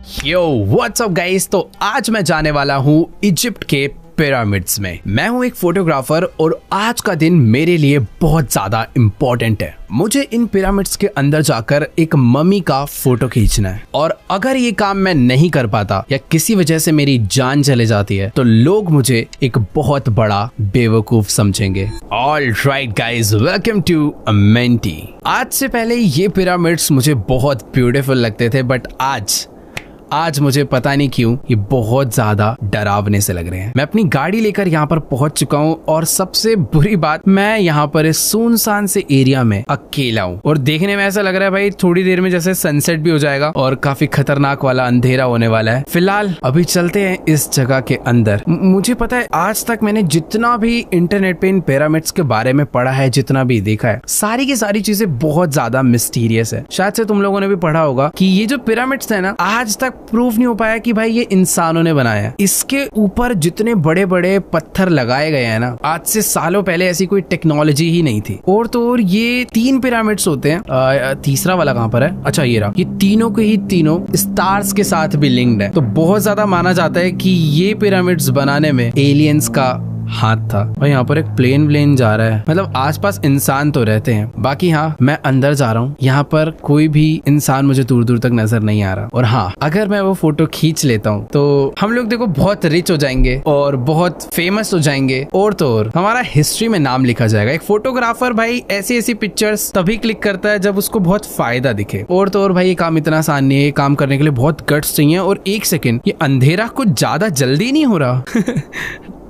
Yo what's up guys. तो आज मैं जाने वाला हूँ इजिप्ट के पिरामिड्स में। मैं हूँ एक फोटोग्राफर और आज का दिन मेरे लिए बहुत ज्यादा इम्पोर्टेंट है। मुझे इन पिरामिड्स के अंदर जाकर एक मम्मी का फोटो खींचना है और अगर ये काम मैं नहीं कर पाता या किसी वजह से मेरी जान चले जाती है तो लोग मुझे एक बहुत बड़ा बेवकूफ समझेंगे। All right guys, welcome to Mentee. आज से पहले ये पिरामिड्स मुझे बहुत ब्यूटीफुल लगते थे बट आज मुझे पता नहीं क्यों ये बहुत ज्यादा डरावने से लग रहे हैं। मैं अपनी गाड़ी लेकर यहाँ पर पहुंच चुका हूँ और सबसे बुरी बात, मैं यहाँ पर इस सुनसान से एरिया में अकेला हूँ और देखने में ऐसा लग रहा है भाई थोड़ी देर में जैसे सनसेट भी हो जाएगा और काफी खतरनाक वाला अंधेरा होने वाला है। फिलहाल अभी चलते हैं इस जगह के अंदर। मुझे पता है आज तक मैंने जितना भी इंटरनेट पे इन पिरामिड्स के बारे में पढ़ा है, जितना भी देखा है, सारी की सारी चीजें बहुत ज्यादा मिस्टीरियस है। शायद से तुम लोगों ने भी पढ़ा होगा कि ये जो पिरामिड्स है ना, आज तक प्रूफ नहीं हो पाया कि भाई ये इंसानों ने बनाया है। इसके ऊपर जितने बड़े बड़े पत्थर लगाए गए हैं ना, आज से सालों पहले ऐसी कोई टेक्नोलॉजी ही नहीं थी। और तो और ये 3 पिरामिड्स होते हैं। तीसरा वाला कहाँ पर है? अच्छा ये रहा। ये तीनों के ही तीनों स्टार्स के साथ भी लिंक्ड है। तो बहुत ज्यादा माना जाता है कि ये पिरामिड्स बनाने में एलियंस का हाथ था। और यहाँ पर एक प्लेन जा रहा है, मतलब आसपास इंसान तो रहते हैं। बाकी हाँ, मैं अंदर जा रहा हूँ। यहाँ पर कोई भी इंसान मुझे दूर दूर तक नजर नहीं आ रहा। और हाँ, अगर मैं वो फोटो खींच लेता हूँ तो हम लोग देखो बहुत रिच हो जाएंगे और बहुत फेमस हो जाएंगे और तो और हमारा हिस्ट्री में नाम लिखा जाएगा। एक फोटोग्राफर भाई ऐसी पिक्चर्स तभी क्लिक करता है जब उसको बहुत फायदा दिखे। और तो और भाई ये काम इतना आसान नहीं है। ये काम करने के लिए बहुत गट्स चाहिए। और एक सेकेंड, ये अंधेरा कुछ ज्यादा जल्दी नहीं हो रहा?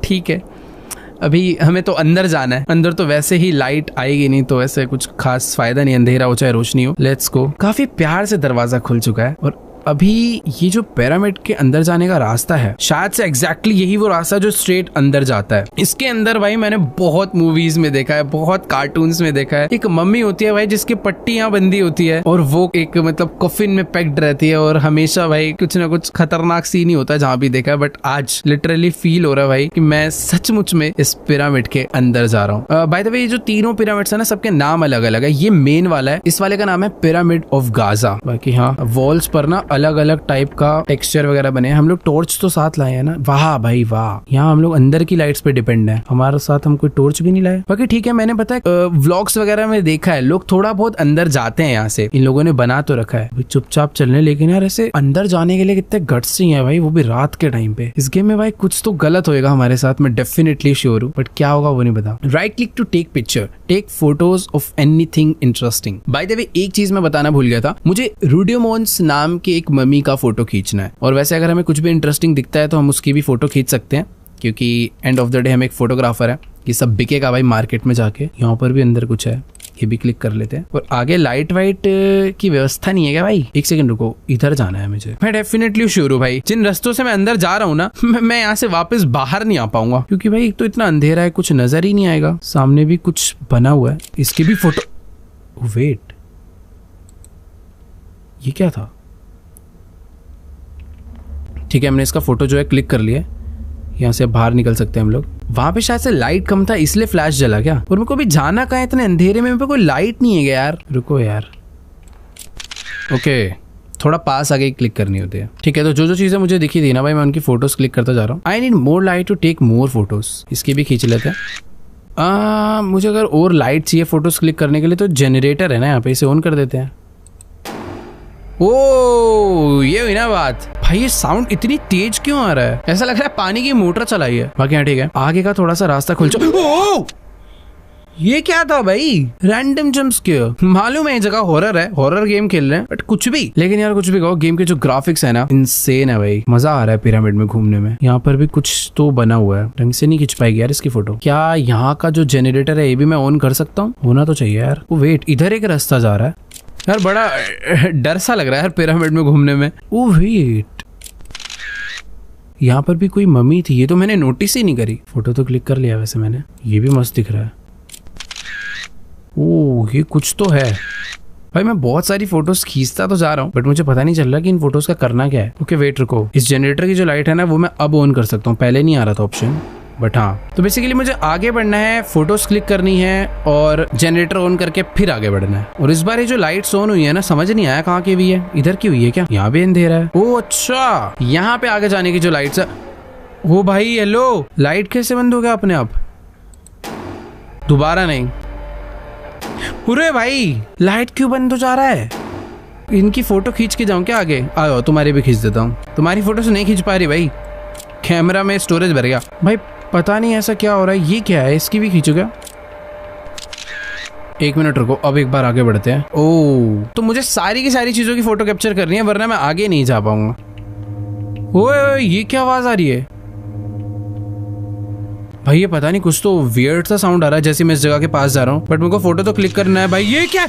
ठीक है, अभी हमें तो अंदर जाना है। अंदर तो वैसे ही लाइट आएगी नहीं, तो वैसे कुछ खास फायदा नहीं, अंधेरा हो चाहे रोशनी हो। Let's go. काफी प्यार से दरवाजा खुल चुका है और अभी ये जो पिरामिड के अंदर जाने का रास्ता है, शायद से एग्जैक्टली यही वो रास्ता जो स्ट्रेट अंदर जाता है। इसके अंदर भाई मैंने बहुत मूवीज में देखा है, बहुत कार्टून्स में देखा है। एक मम्मी होती है भाई जिसकी पट्टी यहाँ बंदी होती है और वो एक मतलब कफिन में पैक्ड रहती है और हमेशा भाई कुछ ना कुछ खतरनाक सीन ही होता है जहाँ भी देखा है। बट आज लिटरली फील हो रहा है भाई कि मैं सचमुच में इस पिरामिड के अंदर जा रहा हूँ। बाय द वे, ये जो तीनों पिरामिड्स है ना, सबके नाम अलग अलग है। ये मेन वाला है, इस वाले का नाम है पिरामिड ऑफ गाजा। बाकी हाँ, वॉल्स पर ना अलग अलग टाइप का टेक्सचर वगैरह बने हैं। हम लोग टॉर्च तो साथ लाए हैं ना। वाह भाई वाह, यहाँ हम लोग अंदर की लाइट्स पे डिपेंड है, हमारे साथ हम कोई टॉर्च भी नहीं लाए। बाकी ठीक है, मैंने पता है व्लॉग्स वगैरह में देखा है लोग थोड़ा बहुत अंदर जाते हैं। यहाँ से इन लोगों ने बना तो रखा है चुपचाप चलने, लेकिन यार ऐसे अंदर जाने के लिए कितने गट्स चाहिए भाई, वो भी रात के टाइम पे। इस गेम में भाई कुछ तो गलत होएगा हमारे साथ, मैं डेफिनेटली श्योर हूँ, बट क्या होगा वो नहीं पता। Right click to take picture, take photos of anything interesting. By the way, एक चीज मैं बताना भूल गया था, मुझे रूडियोमोन्स नाम के एक मम्मी का फोटो खींचना है। और वैसे अगर हमें कुछ भी इंटरेस्टिंग दिखता है तो हम उसकी भी फोटो खींच सकते हैं, क्योंकि एंड ऑफ द डे हम एक फोटोग्राफर है। ये सब बिकेगा भाई मार्केट में जाके। यहाँ पर भी अंदर कुछ है, ये भी क्लिक कर लेते हैं। और आगे लाइट वाइट की व्यवस्था नहीं है क्या भाई? एक सेकंड रुको, इधर जाना है मुझे। मैं डेफिनेटली श्योर हूँ भाई, जिन रास्तों से मैं अंदर जा रहा हूँ ना, मैं यहाँ से वापस बाहर नहीं आ पाऊंगा, क्योंकि भाई एक तो इतना अंधेरा है, कुछ नजर ही नहीं आएगा। सामने भी कुछ बना हुआ है, इसकी भी फोटो। वेट, ये क्या था? ठीक है, हमने इसका फोटो जो है क्लिक कर लिया। यहाँ से बाहर निकल सकते हैं हम लोग। वहां पे शायद से लाइट कम था इसलिए फ्लैश जला क्या? और मेरे को भी जाना कहाँ है इतने अंधेरे में? मेरे पे कोई लाइट नहीं है क्या यार? रुको यार। ओके, थोड़ा पास आगे क्लिक करनी होती है। ठीक है, तो जो जो चीजें मुझे दिखी थी ना भाई, मैं उनकी फोटोज क्लिक करता जा रहा हूँ। I need more light to take more photos. इसकी भी खींच लेते हैं। मुझे अगर और लाइट चाहिए फोटोज क्लिक करने के लिए तो जनरेटर है ना यहाँ पे, इसे ऑन कर देते हैं। ओ, ये हुई ना बात। भाई ये साउंड इतनी तेज क्यों आ रहा है? ऐसा लग रहा है पानी की मोटर चलाई है। बाकी हाँ ठीक है, आगे का थोड़ा सा रास्ता खुल चुका। ओ, ये क्या था भाई? Random jump scare. मालूम है ये जगह हॉरर है, हॉरर गेम खेल रहे हैं, बट कुछ भी। लेकिन यार कुछ भी कहो, गेम के जो ग्राफिक्स है ना, इनसेन है भाई। मजा आ रहा है पिरामिड में घूमने में। यहाँ पर भी कुछ तो बना हुआ है, ढंग से नहीं खींच पाएगी यार इसकी फोटो। क्या यहाँ का जो जनरेटर है ये भी मैं ऑन कर सकता हूँ? होना तो चाहिए यार। वो वेट, इधर एक रास्ता जा रहा है यार, बड़ा डर सा लग रहा है यार पिरामिड में घूमने में। ओ वेट, यहाँ पर भी कोई मम्मी थी, ये तो मैंने नोटिस ही नहीं करी। फोटो तो क्लिक कर लिया वैसे मैंने। ये भी मस्त दिख रहा है। ओह, ये कुछ तो है भाई। मैं बहुत सारी फोटोज खींचता तो जा रहा हूँ, बट मुझे पता नहीं चल रहा कि इन फोटोज का करना क्या है। ओके वेट रुको, इस जनरेटर की जो लाइट है ना वो मैं अब ऑन कर सकता हूँ, पहले नहीं आ रहा था ऑप्शन। बट हाँ, तो बेसिकली मुझे आगे बढ़ना है, फोटोज क्लिक करनी है और जनरेटर ऑन करके फिर आगे बढ़ना है। और इस बार ये जो लाइट्स ऑन हुई है ना, समझ नहीं आया कहाँ की हुई है, इधर की हुई है क्या? यहाँ भी अंधेरा है। ओ अच्छा, यहाँ पे आगे जाने की जो लाइट्स है। ओ भाई हेलो, लाइट कैसे बंद हो गया अपने आप? दोबारा नहीं। अरे भाई लाइट क्यों बंद हो जा रहा है? इनकी फोटो खींच के जाऊं क्या आगे? आओ तुम्हारी भी खींच देता हूँ। तुम्हारी फोटो से नहीं खींच पा रही भाई, कैमरा में स्टोरेज भर गया भाई। पता नहीं ऐसा क्या हो रहा है। ये क्या है, इसकी भी खींचो क्या? 1 मिनट रुको, अब एक बार आगे बढ़ते हैं। ओह, तो मुझे सारी की सारी चीजों की फोटो कैप्चर करनी है, वरना मैं आगे नहीं जा पाऊंगा। ओए ये क्या आवाज आ रही है भाई? ये पता नहीं, कुछ तो वियर्ड सा साउंड आ रहा है जैसे मैं इस जगह के पास जा रहा हूँ, बट मेरे को फोटो तो क्लिक करना है भाई। ये क्या?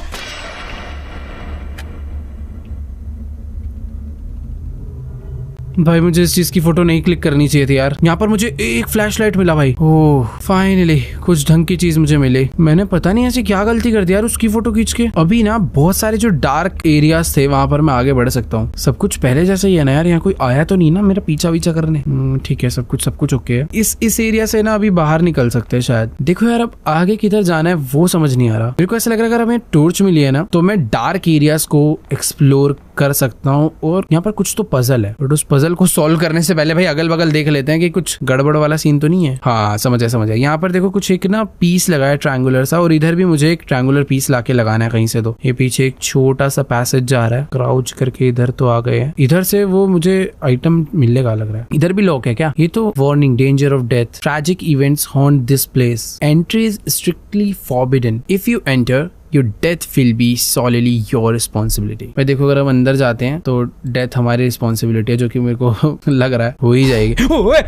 भाई मुझे इस चीज की फोटो नहीं क्लिक करनी चाहिए थी यार। यहाँ पर मुझे एक फ्लैशलाइट मिला भाई। ओह फाइनली कुछ ढंग की चीज मुझे मिली। मैंने पता नहीं ऐसी क्या गलती कर दी यार उसकी फोटो खींच के। अभी ना बहुत सारे जो डार्क एरियाज थे वहां पर मैं आगे बढ़ सकता हूँ। सब कुछ पहले जैसे ही है ना यार, यहाँ कोई आया तो नहीं ना मेरा पीछा वीछा करने? ठीक है, सब कुछ ओके है। इस एरिया से ना अभी बाहर निकल सकते हैं शायद। देखो यार अब आगे किधर जाना है वो समझ नहीं आ रहा। मेरे को ऐसा लग रहा है अगर हमें टॉर्च मिली है ना तो मैं डार्क एरियाज को एक्सप्लोर कर सकता हूँ। और यहाँ पर कुछ तो पजल है, बट उस पजल को सॉल्व करने से पहले भाई अगल बगल देख लेते हैं कि कुछ गड़बड़ वाला सीन तो नहीं है। हाँ समझ आया। यहाँ पर देखो कुछ एक ना पीस लगा है ट्रायंगुलर सा, और इधर भी मुझे एक ट्रायंगुलर पीस लाके लगाना है कहीं से। तो ये पीछे एक छोटा सा पैसेज जा रहा है, क्राउच करके इधर तो आ गए हैं। इधर से वो मुझे आइटम मिलने का लग रहा है। इधर भी लॉक है क्या? ये तो warning, danger of death, tragic events haunt this place, entry is strictly forbidden, if you enter your death will be solely your responsibility। भाई देखो अगर हम अंदर जाते हैं तो डेथ हमारी रिस्पॉन्सिबिलिटी है, जो कि मेरे को लग रहा है हो ही जाएगी। ओए!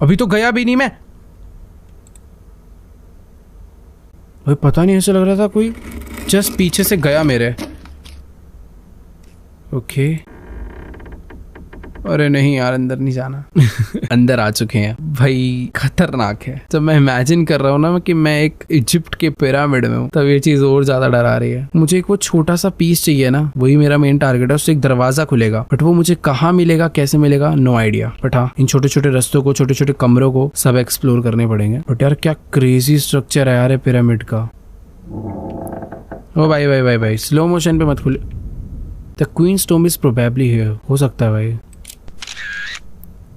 अभी तो गया भी नहीं मैं भाई, पता नहीं ऐसा लग रहा था कोई जस्ट पीछे से गया मेरे। ओके अरे नहीं यार, अंदर नहीं जाना। अंदर आ चुके हैं भाई, खतरनाक है। जब मैं इमेजिन कर रहा हूँ ना कि मैं एक इजिप्ट के पिरामिड में हूँ, तब ये चीज और ज्यादा डरा रही है। मुझे एक वो छोटा सा पीस चाहिए ना, वही मेरा मेन टारगेट है। उससे एक दरवाजा खुलेगा, बट वो मुझे कहाँ मिलेगा, कैसे मिलेगा, नो आइडिया। बट हाँ, इन छोटे छोटे रस्तों को, छोटे छोटे कमरों को सब एक्सप्लोर करने पड़ेंगे। बट यार क्या क्रेजी स्ट्रक्चर है यार पिरामिड का। ओ भाई भाई भाई भाई, स्लो मोशन पे मत खुले। The queen's tomb is probably here. हो सकता है भाई।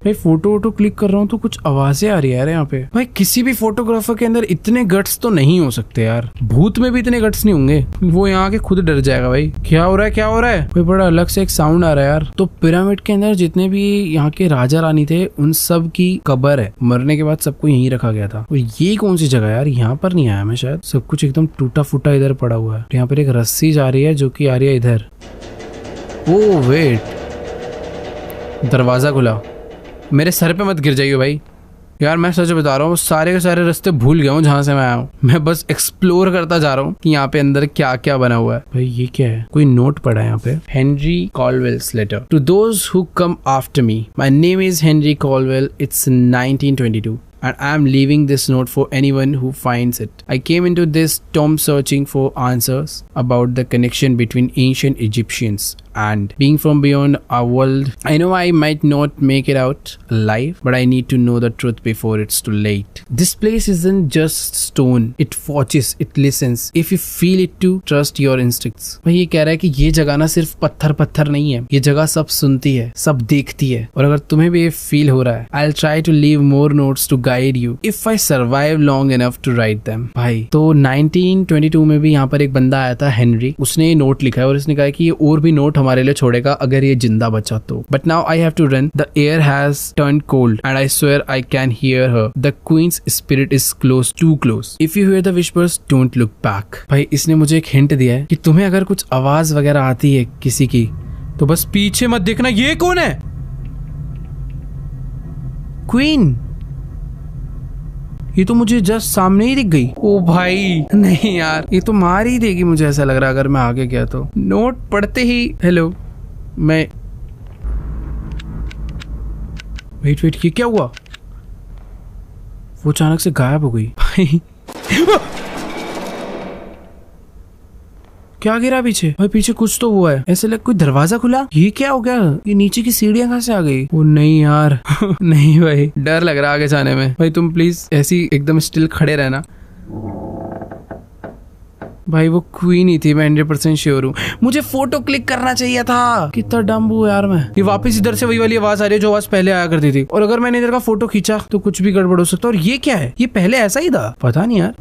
भाई फोटो क्लिक कर रहा हूँ तो कुछ आवाजें आ रही है यार यहाँ पे। भाई किसी भी फोटोग्राफर के अंदर इतने गट्स तो नहीं हो सकते यार। भूत में भी इतने गट्स नहीं होंगे, वो यहाँ के खुद डर जाएगा भाई। क्या हो रहा है, क्या हो रहा है? भाई बड़ा अलग से एक साउंड आ रहा है यार। तो पिरामिड के अंदर जितने भी यहाँ के राजा रानी थे उन सब की कब्र है, मरने के बाद सबको यहीं रखा गया था। और ये कौन सी जगह यार? यहाँ पर नहीं आया मैं शायद। सब कुछ एकदम टूटा फूटा इधर पड़ा हुआ है। यहाँ पर एक रस्सी जा रही है जो की आ रही है इधर। ओ वेट, दरवाजा खुला। मेरे सर पे मत गिर जाइए भाई। यार मैं सच बता रहा हूँ, सारे के सारे रास्ते भूल गया हूँ जहाँ से मैं आया हूँ। मैं बस एक्सप्लोर करता जा रहा हूँ कि यहाँ पे अंदर क्या क्या बना हुआ है। भाई ये क्या है? कोई नोट पड़ा है यहाँ पे। Henry Colwell's letter to those who come after me, my name is Henry Colwell, it's 1922 and I am leaving this note for anyone who finds it. I came into this tomb searching for answers about the connection between ancient Egyptians and being from beyond our world. I know I might not make it out alive, but I need to know the truth before it's too late. This place isn't just stone. It watches, it listens. If you feel it too, trust your instincts. भाई ये कह रहा है कि ये जगह ना सिर्फ पत्थर नहीं है, ये जगह सब सुनती है, सब देखती है। और अगर तुम्हें भी ये फील हो रहा है, I'll try to leave more notes to guide you if I survive long enough to write them. भाई तो 1922 में भी यहाँ पर एक बंदा आया था हेनरी, उसने ये नोट लिखा है और उसने कहा कि ये और भी नोट हमारे लिए छोड़ेगा अगर ये जिंदा बचा तो। But now I have to run, the air has turn cold and I swear I can hear her, the queen's spirit is close, too close, if you hear the whispers don't look back. भाई इसने मुझे एक hint दिया है कि तुम्हें अगर कुछ आवाज वगैरह आती है किसी की तो बस पीछे मत देखना। ये कौन है? क्वीन। ये तो मुझे जस्ट सामने ही दिख गई। ओ भाई नहीं यार, ये तो मार ही देगी मुझे ऐसा लग रहा है अगर मैं आगे गया तो। नोट पढ़ते ही हेलो मैं वेट ये क्या हुआ? वो अचानक से गायब हो गई भाई। क्या गिरा पीछे? भाई पीछे कुछ तो हुआ है, ऐसे लग कोई दरवाजा खुला। ये क्या हो गया? ये नीचे की सीढ़ियां कहाँ से आ गई? ओ नहीं यार नहीं भाई, डर लग रहा है आगे जाने में। भाई तुम प्लीज ऐसी एकदम स्टिल खड़े रहना। भाई वो क्वीन ही थी, मैं 100% श्योर हूँ। मुझे फोटो क्लिक करना चाहिए था। कितना डम्ब हूँ यार मैं। ये वापस इधर से वही वाली आवाज आ रही है जो आवाज पहले आया करती थी, और अगर मैंने इधर का फोटो खींचा तो कुछ भी गड़बड़ हो सकता है। और ये क्या है? ये पहले ऐसा ही था? पता नहीं यार।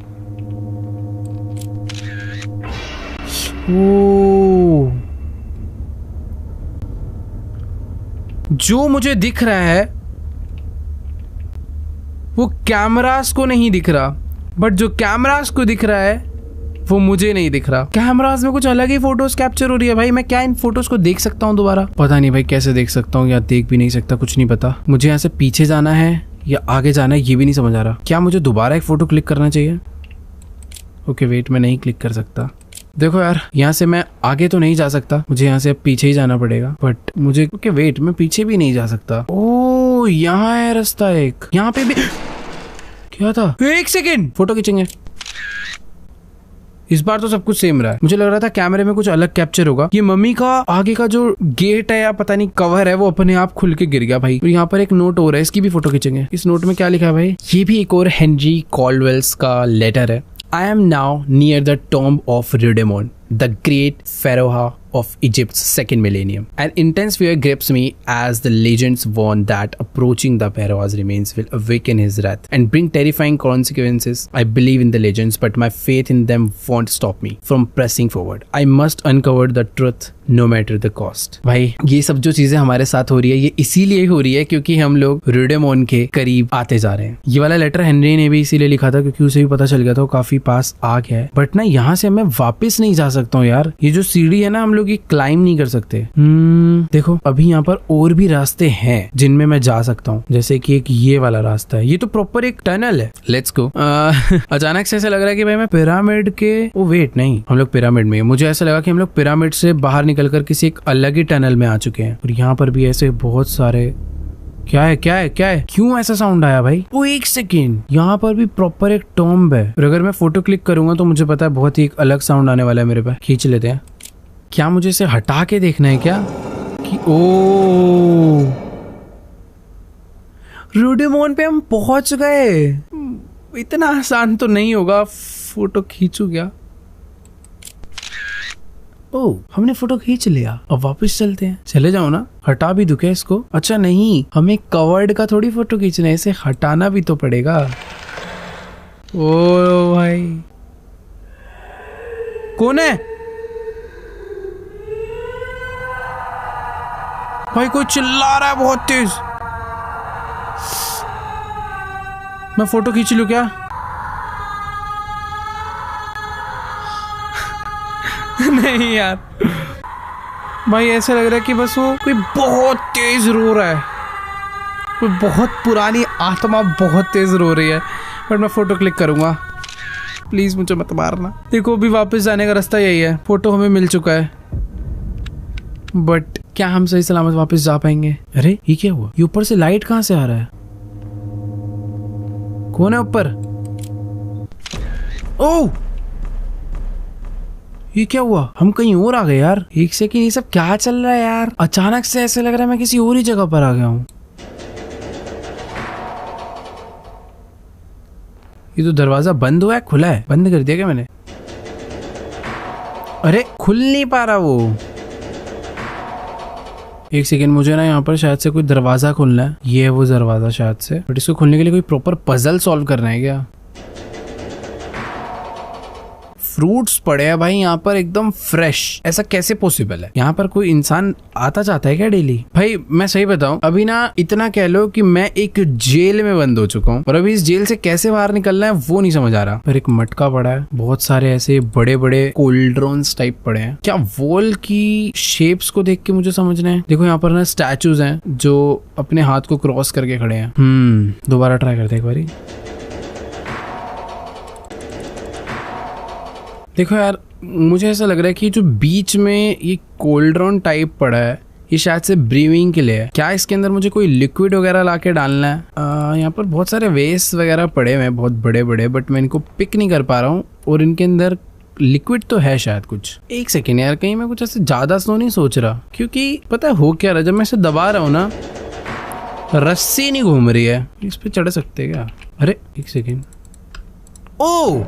ओ, जो मुझे दिख रहा है वो कैमरास को नहीं दिख रहा, बट जो कैमरास को दिख रहा है वो मुझे नहीं दिख रहा। कैमरास में कुछ अलग ही फोटोज कैप्चर हो रही है। भाई मैं क्या इन फोटोज को देख सकता हूँ दोबारा? पता नहीं भाई कैसे देख सकता हूँ या देख भी नहीं सकता, कुछ नहीं पता। मुझे यहाँ से पीछे जाना है या आगे जाना है ये भी नहीं समझ आ रहा। क्या मुझे दोबारा एक फोटो क्लिक करना चाहिए? ओके वेट, मैं नहीं क्लिक कर सकता। देखो यार, यहाँ से मैं आगे तो नहीं जा सकता, मुझे यहाँ से अब पीछे ही जाना पड़ेगा। बट मुझे ओके वेट, मैं पीछे भी नहीं जा सकता। ओ यहाँ है रास्ता एक, यहाँ पे भी क्या था? एक सेकेंड, फोटो खींचेंगे। इस बार तो सब कुछ सेम रहा है। मुझे लग रहा था कैमरे में कुछ अलग कैप्चर होगा। ये मम्मी का आगे का जो गेट है या पता नहीं कवर है वो अपने आप खुल के गिर गया भाई। और यहाँ पर एक नोट हो रहा है, इसकी भी फोटो खींचेंगे। इस नोट में क्या लिखा है भाई? ये भी एक और हेनरी कॉल्डवेल्स का लेटर है। I am now near the tomb of Rudimon, the great pharaoh of Egypt's second millennium. An intense fear grips me as the legends warn that approaching the pharaoh's remains will awaken his wrath and bring terrifying consequences. I believe in the legends, but my faith in them won't stop me from pressing forward. I must uncover the truth no matter the cost. भाई ये सब जो चीजें हमारे साथ हो रही है ये इसीलिए हो रही है क्योंकि हम लोग रुडेमोन के करीब आते जा रहे हैं। ये वाला लेटर हेनरी ने भी इसीलिए लिखा था क्योंकि उसे भी पता चल गया था वो काफी पास आ गया है। बट ना यहाँ से मैं वापस नहीं जा सकता हूँ यार। ये जो सीढ़ी है ना हम लोग ये क्लाइम नहीं कर सकते। देखो अभी यहाँ पर और भी रास्ते हैं जिनमें मैं जा सकता हूँ, जैसे कि एक ये वाला रास्ता है। ये तो प्रॉपर एक टनल है। Let's go. अचानक से ऐसा लग रहा है कि भाई मैं पिरामिड के ओ वेट नहीं, हम लोग पिरामिड में। मुझे ऐसा लगा कि हम लोग पिरामिड से बाहर निकलकर किसी एक अलग ही टनल में आ चुके हैं। और यहाँ पर भी ऐसे बहुत सारे क्या है क्या है क्या है? क्यों ऐसा साउंड आया भाई? वो एक सेकेंड, यहाँ पर भी प्रॉपर एक टॉम्ब है। और अगर मैं फोटो क्लिक करूंगा तो मुझे पता है बहुत ही एक अलग साउंड आने वाला है मेरे पास। खींच लेते हैं। क्या मुझे इसे हटा के देखना है क्या? कि ओ रुडेमोन पे हम पहुंच गए। इतना आसान तो नहीं होगा। फोटो खींचू क्या? ओ हमने फोटो खींच लिया, अब वापस चलते हैं। चले जाओ ना, हटा भी दूं क्या इसको? अच्छा नहीं, हमें कवर्ड का थोड़ी फोटो खींचना है, इसे हटाना भी तो पड़ेगा। ओ भाई कौन है? भाई कोई चिल्ला रहा है बहुत तेज। मैं फोटो खींच लूं क्या? नहीं यार, भाई ऐसा लग रहा है कि बस वो कोई बहुत तेज रो रहा है, कोई बहुत पुरानी आत्मा बहुत तेज रो रही है। बट मैं फोटो क्लिक करूंगा, प्लीज मुझे मत मारना। देखो अभी वापस जाने का रास्ता यही है। फोटो हमें मिल चुका है, बट क्या हम सही सलामत वापस जा पाएंगे? अरे ये क्या हुआ? ये ऊपर से लाइट कहाँ से आ रहा है? कौन है ऊपर? ओह ये क्या हुआ? हम कहीं और आ गए यार। एक सेकंड, ये सब क्या चल रहा है यार? अचानक से ऐसे लग रहा है मैं किसी और ही जगह पर आ गया हूँ। ये तो दरवाजा बंद हुआ है, खुला है? बंद कर दिया क्या मैंने? अरे खुल नहीं पा रहा वो। एक सेकेंड, मुझे ना यहाँ पर शायद से कोई दरवाजा खोलना है। ये है वो दरवाजा शायद से, बट इसको खोलने के लिए कोई प्रॉपर पजल सॉल्व करना है क्या? फ्रूट्स पड़े हैं भाई यहाँ पर एकदम फ्रेश। ऐसा कैसे पॉसिबल है? यहाँ पर कोई इंसान आता जाता है क्या डेली? भाई मैं सही बताऊं, अभी ना इतना कह लो कि मैं एक जेल में बंद हो चुका हूँ और अभी इस जेल से कैसे बाहर निकलना है वो नहीं समझ आ रहा। पर एक मटका पड़ा है, बहुत सारे ऐसे बड़े बड़े कोल्ड्रॉन्स टाइप पड़े हैं। क्या वॉल की शेप्स को देख के मुझे समझना है? देखो यहाँ पर ना स्टैचूज हैं जो अपने हाथ को क्रॉस करके खड़े हैं। दोबारा ट्राई करते हैं एक बारी। देखो यार, मुझे ऐसा लग रहा है कि जो बीच में ये कोल्ड्रॉन टाइप पड़ा है ये शायद से ब्रीविंग के लिए है। क्या इसके अंदर मुझे कोई लिक्विड वगैरह लाके डालना है? यहाँ पर बहुत सारे वेस्ट वगैरह पड़े हुए हैं बहुत बड़े बड़े, बट मैं इनको पिक नहीं कर पा रहा हूँ और इनके अंदर लिक्विड तो है शायद कुछ। एक सेकेंड यार, कहीं मैं कुछ ऐसे ज्यादा स्लो नहीं सोच रहा, क्योंकि पता है हो क्या रहा, जब मैं इसे दबा रहा हूँ ना रस्सी नहीं घूम रही है। इस पे चढ़ सकते क्या? अरे एक सेकेंड, ओ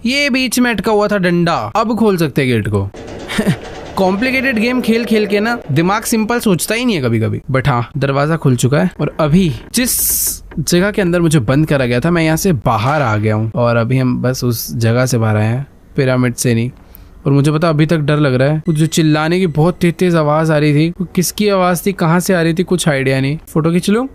ये बीच में अटका हुआ था डंडा, अब खोल सकते हैं गेट को। कॉम्प्लिकेटेड गेम खेल खेल के ना दिमाग सिंपल सोचता ही नहीं है कभी कभी। बट हाँ, दरवाजा खुल चुका है और अभी जिस जगह के अंदर मुझे बंद करा गया था मैं यहाँ से बाहर आ गया हूँ और अभी हम बस उस जगह से बाहर आए हैं, पिरामिड से नहीं। और मुझे पता अभी तक डर लग रहा है, कुछ जो चिल्लाने की बहुत तेज तेज आवाज आ रही थी, किसकी आवाज थी, कहाँ से आ रही थी, कुछ आइडिया नहीं। फोटो खींच लूं?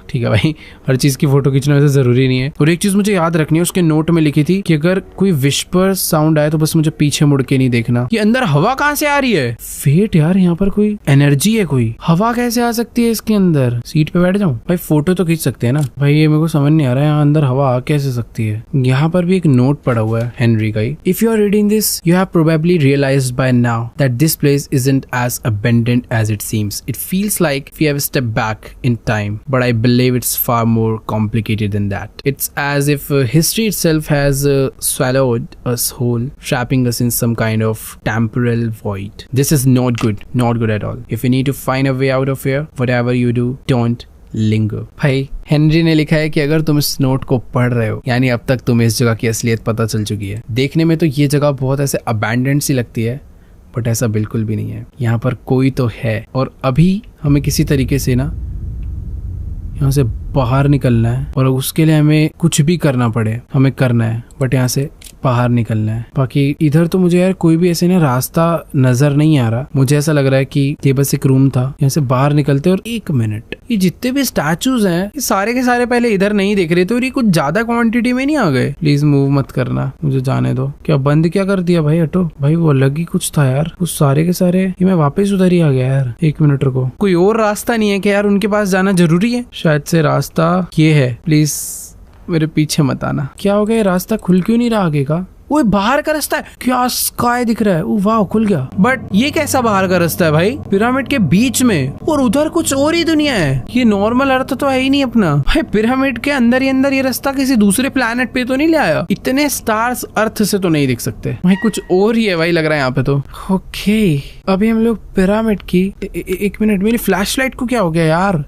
ठीक है भाई, हर चीज की फोटो खींचना वैसे जरूरी नहीं है। और एक चीज मुझे याद रखनी है, उसके नोट में लिखी थी कि अगर कोई विस्पर साउंड आए तो बस मुझे पीछे मुड़ के नहीं देखना। ये अंदर हवा कहाँ से आ रही है? फेट यार, यहाँ पर कोई एनर्जी है, कोई हवा कैसे आ सकती है इसके अंदर? सीट पे बैठ जाऊं? भाई फोटो तो खींच सकते हैं ना भाई, ये मेरे को समझ नहीं आ रहा है यहाँ अंदर हवा आ कैसे सकती है। यहाँ पर भी एक नोट पड़ा हुआ है हेनरी का ही। If you are reading this you have probably realised by now that this place isn't as abundant as it seems. It feels like we have stepped back in time, but I believe it's far more complicated than that. It's as if history itself has swallowed us whole, trapping us in some kind of temporal void. This is not good at all. If you need to find a way out of here, whatever you do, don't linger. भाई Henry ने लिखा है कि अगर तुम इस note को पढ़ रहे हो यानी अब तक तुम्हें इस जगह की असलियत पता चल चुकी है। देखने में तो ये जगह बहुत ऐसे अबैंडन्ड सी लगती है, बट ऐसा बिल्कुल भी नहीं है। यहाँ पर कोई तो है और अभी हमें किसी तरीके से ना यहाँ से बाहर निकलना है और उसके लिए हमें कुछ भी करना पड़े हमें करना है, बट यहाँ से बाहर निकलना है। बाकी इधर तो मुझे यार कोई भी ऐसे ना रास्ता नजर नहीं आ रहा। मुझे ऐसा लग रहा है कि ये बस एक रूम था, यहाँ से बाहर निकलते। और एक मिनट, ये जितने भी स्टैचूज हैं ये सारे के सारे पहले इधर नहीं देख रहे थे और ये कुछ ज्यादा क्वांटिटी में नहीं आ गए। प्लीज मूव मत करना, मुझे जाने दो। क्या बंद क्या कर दिया भाई? हटो भाई, वो अलग ही कुछ था यार, कुछ सारे के सारे। ये मैं वापस उधर ही आ गया यार। एक मिनट रुको, कोई और रास्ता नहीं है क्या यार? उनके पास जाना जरूरी है? शायद से रास्ता ये है। प्लीज मेरे पीछे मत आना। क्या हो गया, रास्ता खुल क्यों नहीं रहा आगे का? वो बाहर का रास्ता है क्या? स्काई दिख रहा है, वाह खुल गया। बट ये कैसा बाहर का रास्ता है भाई? पिरामिड के बीच में और उधर कुछ और ही दुनिया है। ये नॉर्मल अर्थ तो है ही नहीं अपना भाई। पिरामिड के अंदर ही अंदर ये रास्ता किसी दूसरे प्लेनेट पे तो नहीं ले आया? इतने स्टार्स अर्थ से तो नहीं दिख सकते भाई, कुछ और ही है भाई लग रहा है यहाँ पे तो। ओके अभी हम लोग पिरामिड की एक मिनट, मेरी फ्लैश लाइट को क्या हो गया यार?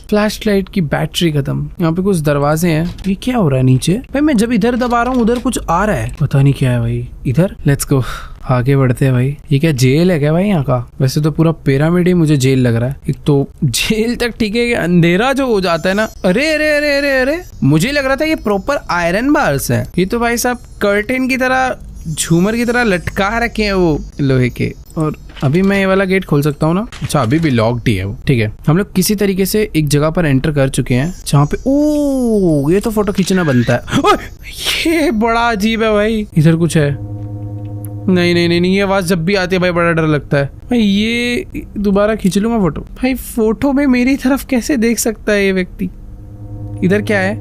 फ्लैश लाइट की बैटरी खत्म। यहाँ पे कुछ दरवाजे हैं, ये क्या हो रहा है नीचे? भाई मैं जब इधर दबा रहा हूँ उधर कुछ आ रहा है, पता नहीं क्या है भाई। इधर लेट्स गो, आगे बढ़ते हैं भाई। ये क्या जेल है क्या भाई यहाँ का? वैसे तो पूरा पिरामिड ही मुझे जेल लग रहा है। एक तो जेल तक ठीक है, अंधेरा जो हो जाता है ना, अरे अरे अरे अरे अरे, मुझे लग रहा था ये प्रॉपर आयरन बार्स है। ये तो भाई साहब कर्टेन की तरह, झूमर की तरह लटका रखे हैं वो लोहे के। और अभी मैं ये वाला गेट खोल सकता हूँ ना? अच्छा अभी भी लॉक्ड ही है वो। ठीक है, हम लोग किसी तरीके से एक जगह पर एंटर कर चुके हैं जहाँ पे ओ ये तो फोटो खींचना बनता है। ये बड़ा अजीब है भाई, इधर कुछ है। नहीं नहीं नहीं नहीं, ये आवाज जब भी आती है भाई बड़ा डर लगता है भाई। ये दोबारा खींच लूंगा फोटो। भाई फोटो में मेरी तरफ कैसे देख सकता है ये व्यक्ति? इधर क्या है?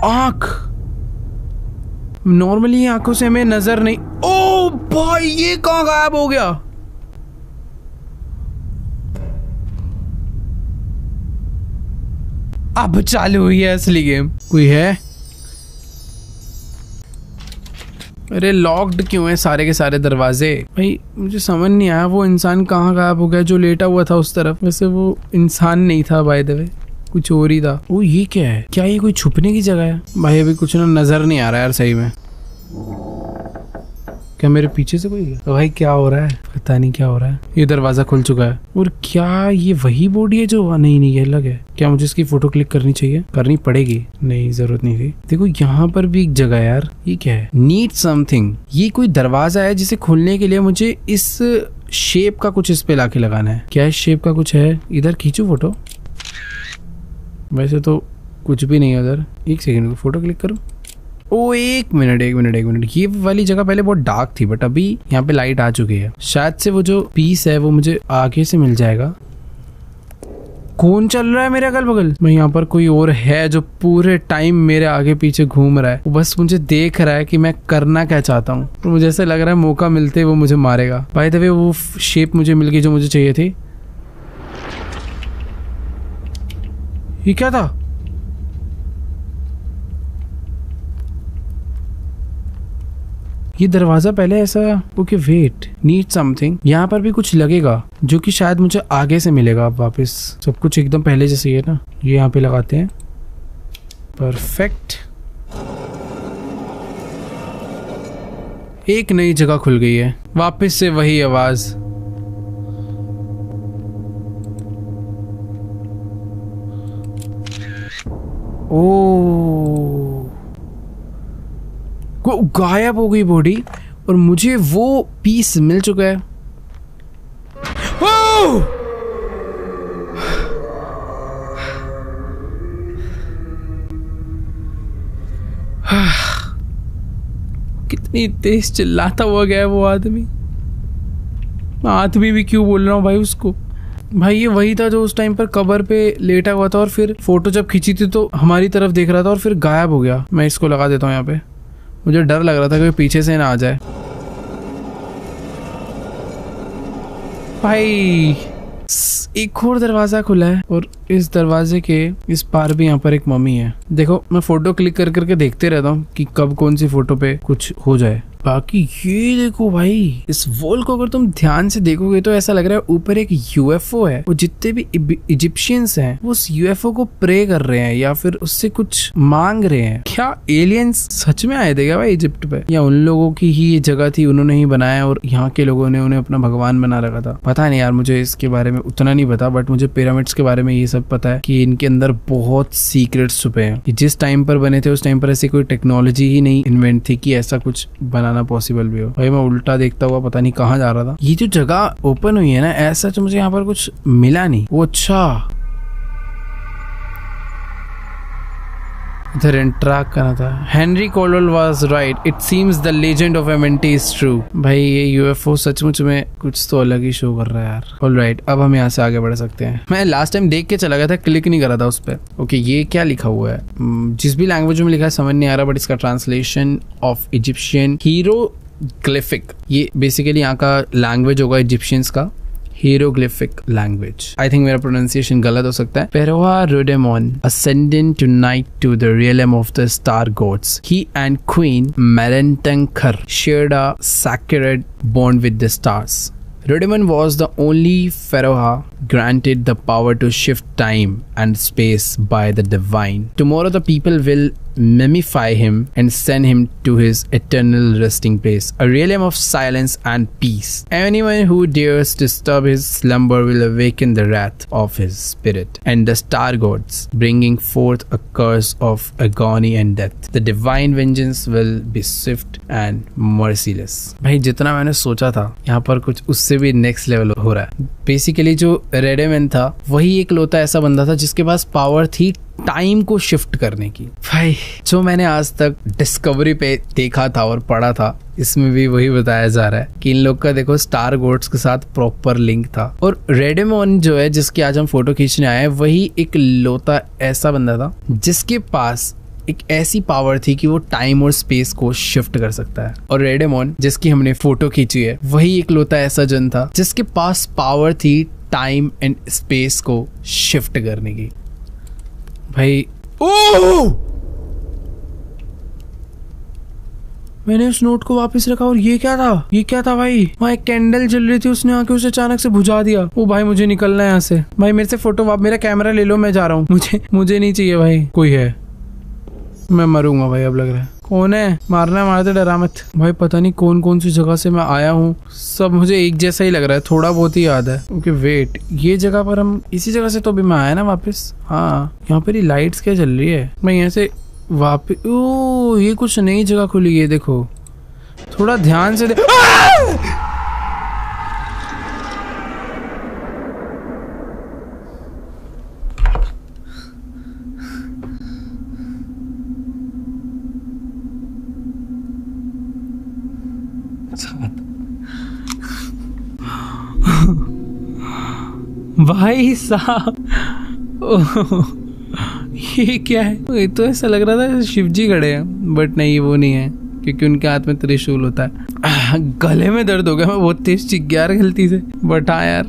आंख। नॉर्मली आंखों से हमें नजर नहीं। ओ भाई ये कहां गायब हो गया? अब चालू हुई है असली गेम। कोई है? अरे लॉक्ड क्यों है सारे के सारे दरवाजे? भाई मुझे समझ नहीं आया वो इंसान कहाँ गायब हो गया जो लेटा हुआ था उस तरफ। वैसे वो इंसान नहीं था बाय द वे, कुछ और ही था। ओ ये क्या है? क्या ये कोई छुपने की जगह है? भाई अभी कुछ ना नजर नहीं आ रहा यार सही में। क्या मेरे पीछे से कोई है? तो भाई क्या हो रहा है? पता नहीं क्या हो रहा है। ये दरवाजा खुल चुका है। और क्या ये वही बॉडी है जो? नहीं नहीं ये अलग है। क्या मुझे इसकी फोटो क्लिक करनी चाहिए? करनी पड़ेगी? नहीं जरूरत नहीं थी। देखो यहाँ पर भी एक जगह है यार। ये क्या है? Need something. ये कोई दरवाजा है जिसे खोलने के लिए मुझे इस शेप का कुछ इस पे लाके लगाना है। क्या इस शेप का कुछ है? इधर खींचू फोटो? वैसे तो कुछ भी नहीं है उधर। एक सेकेंड, फोटो क्लिक करूँ? ओ एक मिनट एक मिनट एक मिनट, ये वाली जगह पहले बहुत डार्क थी बट अभी यहाँ पे लाइट आ चुकी है। शायद से वो जो पीस है वो मुझे आगे से मिल जाएगा। कौन चल रहा है मेरे अगल बगल? मैं यहाँ पर कोई और है जो पूरे टाइम मेरे आगे पीछे घूम रहा है। वो बस मुझे देख रहा है कि मैं करना क्या चाहता हूँ। तो मुझे ऐसा लग रहा है मौका मिलते वो मुझे मारेगा। बाय द वे वो शेप मुझे मिल गई जो मुझे चाहिए थी। ये क्या था? ये दरवाजा पहले ऐसा, ओके वेट, नीड समथिंग। यहाँ पर भी कुछ लगेगा जो कि शायद मुझे आगे से मिलेगा। अब वापस सब कुछ एकदम पहले जैसे है ना। ये यहाँ पे लगाते हैं, परफेक्ट। एक नई जगह खुल गई है, वापस से वही आवाज। ओ, गायब हो गई बॉडी और मुझे वो पीस मिल चुका है। ओ! कितनी तेज चिल्लाता हुआ गया वो आदमी। आदमी भी क्यों बोल रहा हूँ भाई उसको। भाई ये वही था जो उस टाइम पर कबर पे लेटा हुआ था और फिर फोटो जब खींची थी तो हमारी तरफ देख रहा था और फिर गायब हो गया। मैं इसको लगा देता हूँ यहाँ पे। मुझे डर लग रहा था कि पीछे से ना आ जाए। भाई एक और दरवाजा खुला है और इस दरवाजे के इस पार भी यहाँ पर एक मम्मी है। देखो मैं फोटो क्लिक कर करके देखते रहता हूँ कि कब कौन सी फोटो पे कुछ हो जाए। बाकी ये देखो भाई, इस वॉल को अगर तुम ध्यान से देखोगे तो ऐसा लग रहा है ऊपर एक यूएफओ है। वो जितने भी इजिप्शियंस हैं वो उस यूएफओ को प्रे कर रहे हैं या फिर उससे कुछ मांग रहे हैं। क्या एलियंस सच में आए थे क्या भाई इजिप्ट पे, या उन लोगों की ही ये जगह थी, उन्होंने ही बनाया और यहाँ के लोगों ने उन्हें अपना भगवान बना रखा था। पता नहीं यार, मुझे इसके बारे में उतना नहीं पता, बट मुझे पिरामिड्स के बारे में ये सब पता है कि इनके अंदर बहुत सीक्रेट्स छुपे हैं। कि जिस टाइम पर बने थे उस टाइम पर ऐसी कोई टेक्नोलॉजी ही नहीं इन्वेंट थी कि ऐसा कुछ बनाना पॉसिबल भी हो। भाई मैं उल्टा देखता हुआ पता नहीं कहाँ जा रहा था। ये जो जगह ओपन हुई है ना, ऐसा तो मुझे यहाँ पर कुछ मिला नहीं। वो अच्छा इधर इंटरैक्ट करना था। Henry Colwell was right, it seems the legend of Amenti is true. भाई ये यूएफओ सचमुच में कुछ तो अलग ही शो कर रहा है यार। ऑलराइट, अब हम यहाँ से आगे बढ़ सकते हैं। मैं लास्ट टाइम देख के चला गया था, क्लिक नहीं करा था उस पर। ओके ये क्या लिखा हुआ है, जिस भी लैंग्वेज में लिखा है समझ नहीं आ रहा, बट इसका ट्रांसलेशन ऑफ इजिप्शियन हीरोग्लिफिक। ये बेसिकली यहाँ का लैंग्वेज होगा इजिप्शियंस का, hieroglyphic language. I think मेरा pronunciation गलत हो सकता है। Pharaoh Rhodemon ascending tonight to the realm of the star gods. He and Queen Merentenkar shared a sacred bond with the stars. Rhodemon was the only pharaoh granted the power to shift time and space by the divine. Tomorrow the people will mummify him and send him to his eternal resting place, a realm of silence and peace. Anyone who dares disturb his slumber will awaken the wrath of his spirit and the star gods, bringing forth a curse of agony and death. The divine vengeance will be swift and merciless. भाई जितना मैंने सोचा था यहाँ पर कुछ उससे भी नेक्स्ट लेवल हो रहा है। बेसिकली जो रेडेमन था वही एक लौता ऐसा बंदा था जिसके पास पावर थी टाइम को शिफ्ट करने की। भाई जो मैंने आज तक डिस्कवरी पे देखा था और पढ़ा था, इसमें भी वही बताया जा रहा है कि इन लोग का देखो स्टार गोड्स के साथ प्रॉपर लिंक था। और रेडेमोन जो है जिसकी आज हम फोटो खींचने आए हैं, वही एक लौता ऐसा बंदा था जिसके पास एक ऐसी पावर थी कि वो टाइम और स्पेस को शिफ्ट कर सकता है। और रेडेमोन जिसकी हमने फोटो खींची है वही एक लौता ऐसा जन था जिसके पास पावर थी टाइम एंड स्पेस को शिफ्ट करने की। भाई ओह, मैंने उस नोट को वापस रखा और ये क्या था, ये क्या था भाई? वहाँ एक कैंडल जल रही थी, उसने आके उसे अचानक से बुझा दिया। ओ भाई मुझे निकलना है यहाँ से। भाई मेरे से फोटो, मेरा कैमरा ले लो, मैं जा रहा हूँ। मुझे नहीं चाहिए भाई। कोई है, मैं मरूंगा भाई। अब लग रहा है कौन है, मारना है, मारते डरा मत भाई। पता नहीं कौन कौन सी जगह से मैं आया हूँ, सब मुझे एक जैसा ही लग रहा है, थोड़ा बहुत ही याद है। ओके वेट, ये जगह पर हम इसी जगह से तो अभी मैं आया ना वापस। हाँ यहाँ पर ही लाइट्स क्या जल रही है। मैं यहाँ से वापस, ओ ये कुछ नई जगह खुली है, देखो थोड़ा ध्यान से भाई साहब ये क्या है? ये तो ऐसा लग रहा था शिव जी खड़े हैं, बट नहीं वो नहीं है क्योंकि उनके हाथ में त्रिशूल होता है। गले में दर्द हो गया, मैं बहुत तेज चिक गया गलती से। बट हाँ यार,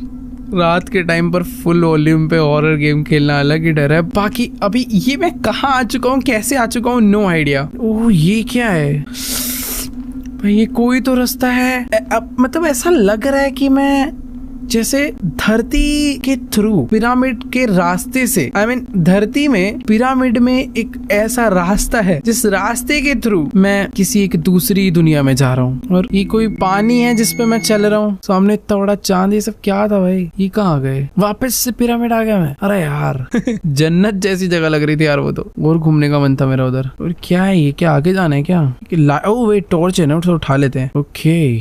रात के टाइम पर फुल वॉल्यूम पे हॉरर गेम खेलना अलग ही डर है। बाकी अभी ये मैं कहाँ आ चुका हूँ, कैसे आ चुका हूँ, नो आइडिया। ओह ये क्या है? भाई ये कोई तो रास्ता है। अब मतलब ऐसा लग रहा है कि मैं जैसे धरती के थ्रू पिरामिड के रास्ते से धरती में पिरामिड में एक ऐसा रास्ता है जिस रास्ते के थ्रू मैं किसी एक दूसरी दुनिया में जा रहा हूँ। और ये कोई पानी है जिसपे मैं चल रहा हूँ, सामने इतना बड़ा चांद, ये सब क्या था भाई? ये कहाँ आ गए? वापस से पिरामिड आ गया मैं। अरे यार जन्नत जैसी जगह लग रही थी यार वो तो। और घूमने का मन था मेरा उधर। और क्या है ये? क्या आगे जाना है क्या? ओ वे टॉर्च है ना, तो उठा लेते हैं। ओके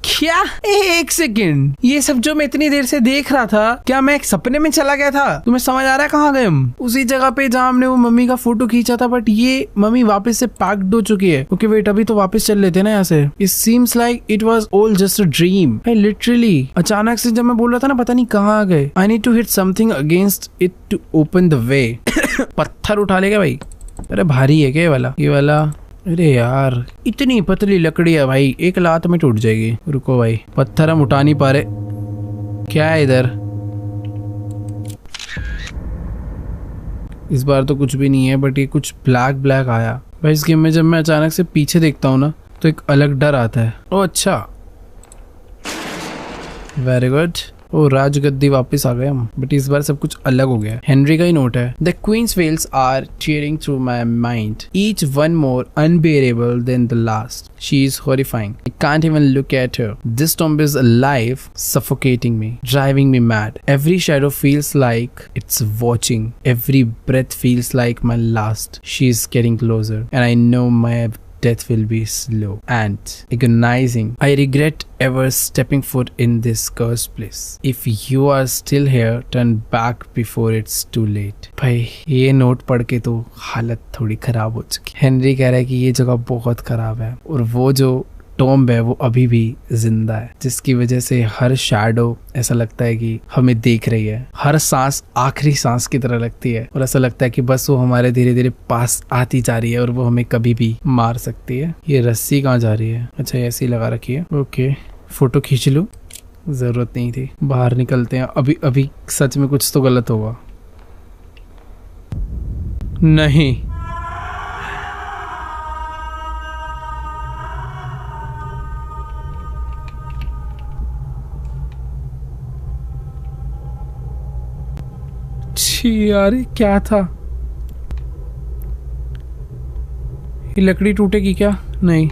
क्या? एक सेकेंड, ये सब जो मैं इतनी देर से देख रहा था, क्या मैं एक सपने में चला गया था? तुम्हें समझ आ रहा है कहाँ गए हम? उसी जगह पे जहाँ हमने वो मम्मी का फोटो खींचा था, बट ये मम्मी वापस से पैक्ड हो चुकी है। ओके वेट, अभी तो वापस चल लेते हैं ना यहाँ से। It seems like it was all just a dream. Literally अचानक से जब मैं बोल रहा था ना, पता नहीं कहाँ आ गए। I need to hit something against it to open the way. पत्थर उठा लेगा भाई? अरे भारी है क्या ये वाला? अरे यार इतनी पतली लकड़ी है भाई, एक लात में टूट जाएगी। रुको भाई, पत्थर हम उठा नहीं पा रहे। क्या है इधर? इस बार तो कुछ भी नहीं है, बट ये कुछ ब्लैक ब्लैक आया भाई इस गेम में। जब मैं अचानक से पीछे देखता हूँ ना, तो एक अलग डर आता है। ओ अच्छा, वेरी गुड। ओ राजगद्दी वापस आ गए हम, बट इस बार सब कुछ अलग हो गया है। हेनरी का ही नोट है। The queen's wells are cheering through my mind, each one more unbearable than the last. She is horrifying. I can't even look at her. This tomb is alive, suffocating me, driving me mad. Every shadow feels like it's watching. Every breath feels like my last. She is getting closer, and I know my death will be slow and agonizing. I regret ever stepping foot in this cursed place. If you are still here, turn back before it's too late. भाई ये note पढ़ के तो हालत थोड़ी खराब हो चुकी। हेनरी कह रहा है कि ये जगह बहुत खराब है और वो जो टॉम्ब है वो अभी भी जिंदा है, जिसकी वजह से हर शैडो ऐसा लगता है कि हमें देख रही है। हर सांस आखिरी सांस की तरह लगती है और ऐसा लगता है कि बस वो हमारे धीरे धीरे पास आती जा रही है और वो हमें कभी भी मार सकती है। ये रस्सी कहाँ जा रही है? अच्छा ऐसे ही लगा रखी है। ओके फोटो खींच लूं, जरूरत नहीं थी। बाहर निकलते हैं। अभी सच में कुछ तो गलत होगा। नहीं, यार क्या था? ये लकड़ी टूटेगी क्या? नहीं।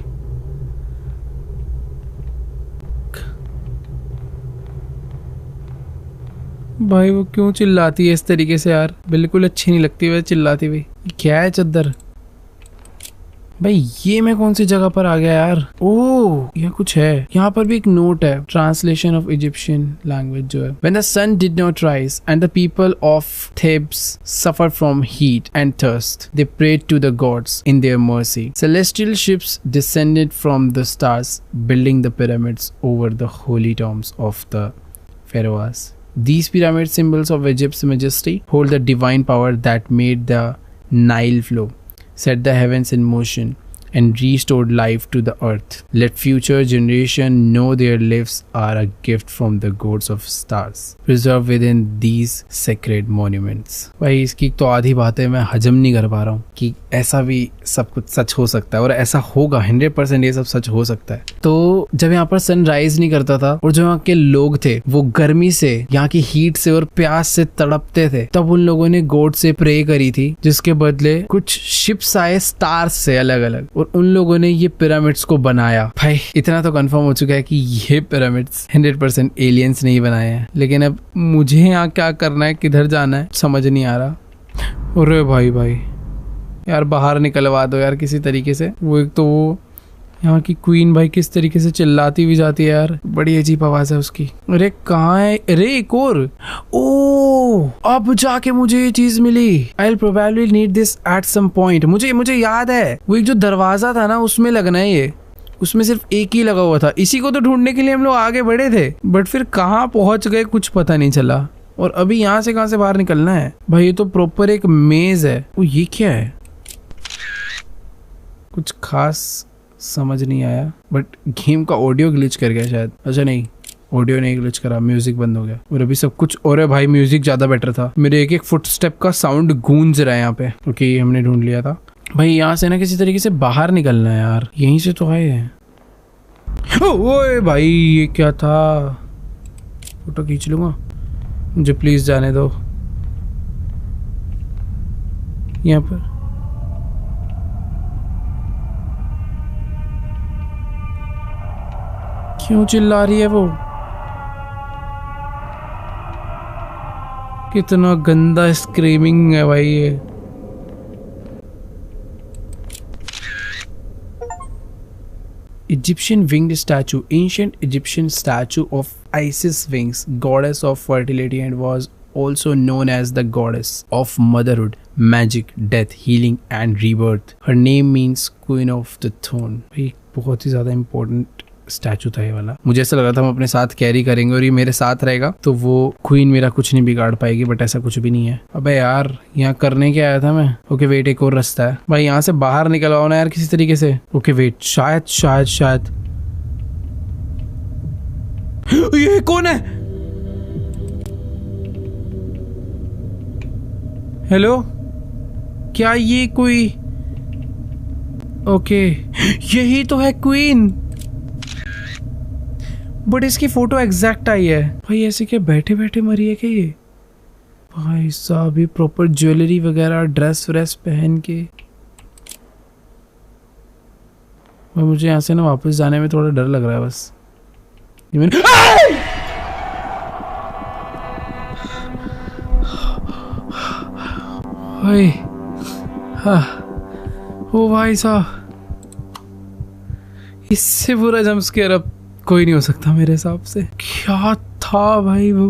भाई वो क्यों चिल्लाती है इस तरीके से यार? बिल्कुल अच्छी नहीं लगती वैसे चिल्लाती हुई। क्या है चद्दर? भाई ये मैं कौन सी जगह पर आ गया यार? ओह यह कुछ है। यहाँ पर भी एक नोट है, ट्रांसलेशन ऑफ इजिप्शियन लैंग्वेज जो है। When the sun did not rise and the people of Thebes suffered from heat and thirst, they prayed to the gods in their mercy. Celestial ships descended from the stars, building the pyramids over the holy tombs of the pharaohs. These pyramid symbols of Egypt's majesty hold the divine power that made the Nile flow, set the heavens in motion, and restored life to the earth. Let future generation know their lives are a gift from the gods of stars, preserved within these sacred monuments. भाई इसकी तो आधी बातें मैं हजम नहीं कर पा रहा हूँ कि ऐसा भी सब कुछ सच हो सकता है और ऐसा होगा 100% ये सब सच हो सकता है। तो जब यहाँ पर सनराइज नहीं करता था और जो यहाँ के लोग थे वो गर्मी से, यहाँ की हीट से और प्यास से तड़पते थे, तब उन लोगों ने गॉड से प्रे करी थी, जिसके बदले कुछ शिप्स आए स्टार्स से अलग अलग और उन लोगों ने ये पिरामिड्स को बनाया। भाई इतना तो कंफर्म हो चुका है कि ये पिरामिड्स 100% एलियंस नहीं बनाए हैं। लेकिन अब मुझे यहाँ क्या करना है, किधर जाना है, समझ नहीं आ रहा। अरे भाई यार बाहर निकलवा दो यार किसी तरीके से। वो एक तो वो यहाँ की क्वीन भाई किस तरीके से चिल्लाती हुई जाती है यार, बड़ी अजीब आवाज है उसकी। अरे कहाँ है? अरे एक और। ओ अब जाके मुझे ये चीज मिली। I will probably need this at some point. मुझे याद है वो एक जो दरवाजा था ना उसमें लगना है ये, उसमें सिर्फ एक ही लगा हुआ था। इसी को तो ढूंढने के लिए हम लोग आगे बढ़े थे, बट फिर कहाँ पहुंच गए कुछ पता नहीं चला। और अभी यहाँ से कहाँ से बाहर निकलना है? भाई ये तो प्रॉपर एक मेज है। वो ये क्या है? कुछ खास समझ नहीं आया, बट गेम का ऑडियो ग्लिच कर गया शायद। अच्छा नहीं, ऑडियो नहीं ग्लिच करा, म्यूजिक बंद हो गया और अभी सब कुछ। और भाई म्यूजिक ज्यादा बेटर था। मेरे एक एक फुटस्टेप का साउंड गूंज रहा है यहाँ पे। ओके हमने ढूंढ लिया था। भाई यहाँ से ना किसी तरीके से बाहर निकलना है यार। यहीं से तो आए हैं। ओए भाई ये क्या था? फोटो खींच लूंगा, मुझे प्लीज जाने दो। यहाँ पर क्यों चिल्ला रही है वो? कितना गंदा स्क्रीमिंग है भाई ये। Egyptian winged statue, ancient Egyptian statue of Isis wings, goddess of fertility, and was also known as the goddess of motherhood, magic, death, healing, and rebirth. Her name means Queen of the Throne. भाई बहुत ही ज़्यादा important statue था ये वाला। मुझे ऐसा लगा था हम अपने साथ कैरी करेंगे और ये मेरे साथ रहेगा तो वो क्वीन मेरा कुछ नहीं बिगाड़ पाएगी, बट ऐसा कुछ भी नहीं है। अबे यार यहाँ करने क्या आया था मैं? ओके वेट, एक और रास्ता है भाई, यहाँ से बाहर निकलवाओ ना यार किसी तरीके से। ओके वेट, शायद शायद शायद ये कौन है? हेलो, क्या ये कोई? ओके यही तो है क्वीन, बट इसकी फोटो एग्जैक्ट आई है भाई। ऐसे क्या बैठे बैठे मरी है क्या ये? भाई साहब ये प्रॉपर ज्वेलरी वगैरह ड्रेस व्रेस पहन के। भाई मुझे यहाँ से ना वापस जाने में थोड़ा डर लग रहा है बस। ये मैंने भाई हाँ, ओ भाई साहब इससे बुरा जंप स्केयर अब कोई नहीं हो सकता मेरे हिसाब से। क्या था भाई वो?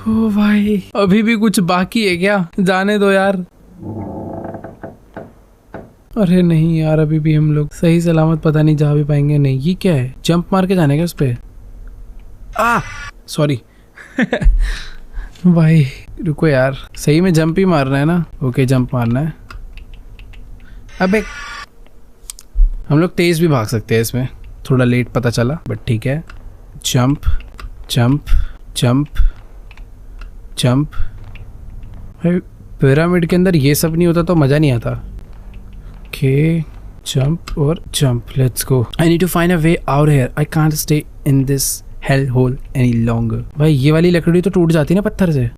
ओ भाई अभी भी कुछ बाकी है क्या? जाने दो यार। अरे नहीं यार, अभी भी हम लोग सही सलामत पता नहीं जा भी पाएंगे नहीं। ये क्या है? जंप मार के जाने का उस पे? सॉरी भाई रुको यार, सही में जंप ही मारना है ना? ओके जंप मारना है। अबे हम लोग तेज भी भाग सकते हैं इसमें, थोड़ा लेट पता चला बट ठीक है। Jump jump jump jump. भाई पिरामिड के अंदर ये सब नहीं होता तो मजा नहीं आता। ओके जंप और jump, let's go. I need to find a way out here, I can't stay in this hell hole any longer. भाई ये वाली लकड़ी तो टूट जाती है ना पत्थर से।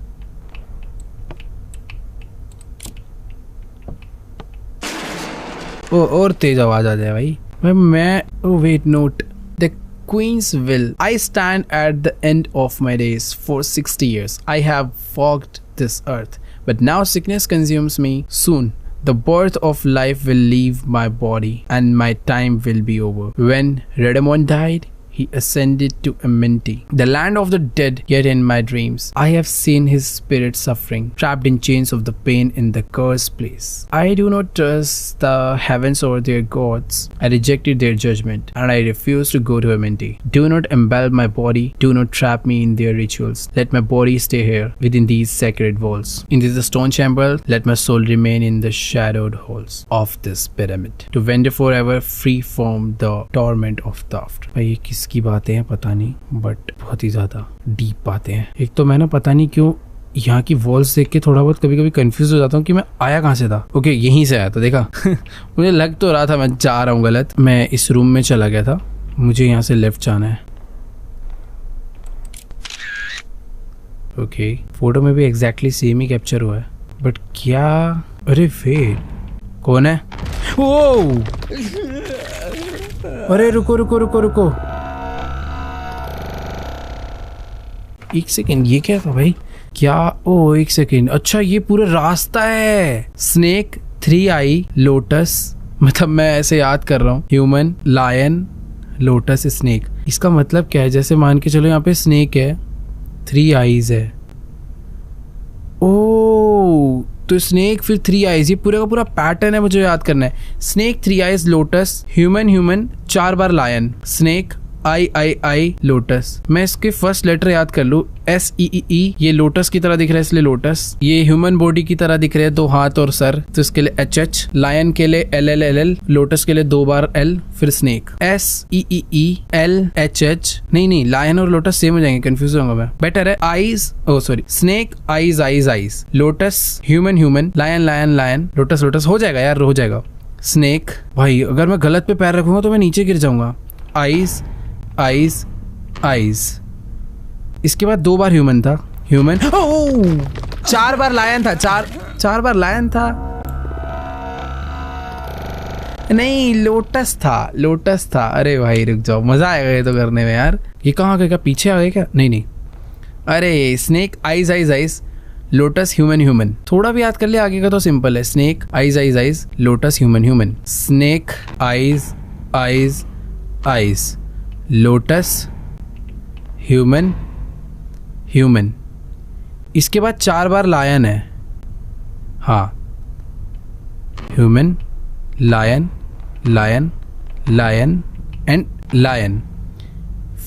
ओ और तेज आवाज आ जाए भाई। मैं wait note the Queen's will. I stand at the end of my days. For 60 years I have walked this earth, but now sickness consumes me. Soon the birth of life will leave my body and my time will be over. When Redemon died, he ascended to Amenti, the land of the dead. Yet in my dreams I have seen his spirit suffering, trapped in chains of the pain in the cursed place. I do not trust the heavens or their gods. I rejected their judgment and I refuse to go to Amenti. Do not embellish my body, do not trap me in their rituals. Let my body stay here within these sacred walls. In this stone chamber, let my soul remain in the shadowed halls of this pyramid, to wander forever free from the torment of the after. भाई किस की बातें हैं पता नहीं, but बहुत ही ज्यादा deep बातें हैं। एक तो मैं ना पता नहीं क्यों यहाँ की वॉल्स देख के थोड़ा बहुत कभी कभी कंफ्यूज हो जाता हूँ कि मैं आया कहाँ से था। ओके यहीं से आया था, देखा मुझे लग तो रहा था मैं जा रहा हूँ गलत। मैं इस रूम में चला गया था, मुझे यहाँ से लेफ्ट जाना है। ओके फोटो में भी एग्जैक्टली सेम ही कैप्चर हुआ है, बट क्या? अरे वेट, कौन है? ओ अरे रुको रुको रुको रुको, एक सेकेंड, ये क्या था भाई? क्या? ओ एक सेकेंड, अच्छा ये पूरा रास्ता है। स्नेक, 3 आई, लोटस, मतलब मैं ऐसे याद कर रहा हूँ, ह्यूमन, लायन, लोटस, स्नेक। इसका मतलब क्या है? जैसे मान के चलो यहाँ पे स्नेक है, 3 आईज है। ओ तो स्नेक फिर 3 आईज, ये पूरा का पूरा पैटर्न है, मुझे याद करना है। Snake, 3 eyes, lotus, human, human, 4 बार लायन, स्नेक, आई आई आई, लोटस। मैं इसके फर्स्ट लेटर याद कर लूँ, SEEE। ये लोटस की तरह दिख रहा है इसलिए लोटस। ये ह्यूमन बॉडी की तरह दिख रहे हैं, 2 हाथ और सर, तो इसके लिए HH। लायन के लिए LLLL, लोटस के लिए 2 बार L, फिर स्नेक SEEE LHH। नहीं लायन और लोटस सेम हो जाएंगे, कंफ्यूज होगा मैं। बेटर है eyes, oh sorry, snake, eyes eyes eyes, lotus, human human, lion lion lion, lotus lotus. हो जाएगा यार, हो जाएगा। स्नेक, भाई अगर मैं गलत पे पैर रखूंगा तो मैं नीचे गिर जाऊंगा। Eyes eyes eyes. इसके बाद 2 बार ह्यूमन था, ह्यूमन। 4 बार लायन था, चार बार लायन था, नहीं लोटस था। अरे भाई रुक जाओ, मजा आएगा ये तो करने में यार। ये कहाँ गए, क्या पीछे आ गए क्या? नहीं, अरे snake eyes eyes eyes, lotus human. थोड़ा भी याद कर लिया आगे का तो सिंपल है। Snake eyes eyes eyes, lotus human. Snake eyes eyes eyes, lotus human. इसके बाद 4 बार लायन है। हाँ, ह्यूमन, लायन एंड लायन।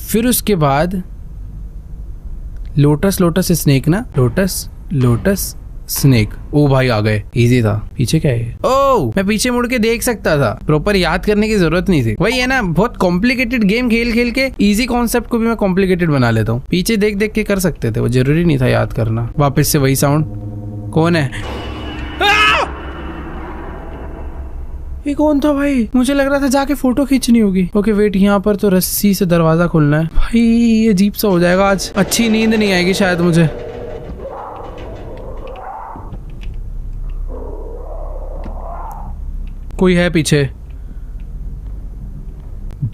फिर उसके बाद लोटस स्नेक ना, लोटस स्नेक। ओ भाई आ गए, इजी था। पीछे क्या है? ओ मैं पीछे मुड़ के देख सकता था, प्रॉपर याद करने की जरूरत नहीं थी। वही है ना, बहुत कॉम्प्लिकेटेड गेम खेल के इजी कॉन्सेप्ट को भी मैं कॉम्प्लिकेटेड बना लेता हूँ। पीछे देख के कर सकते थे, वो जरूरी नहीं था याद करना। वापस से वही साउंड। कौन है? ये कौन था भाई? मुझे लग रहा था जाके फोटो खींचनी होगी। ओके वेट, यहाँ पर तो रस्सी से दरवाजा खोलना है। भाई ये अजीब सा हो जाएगा आज, अच्छी नींद नहीं आएगी शायद मुझे। कोई है पीछे?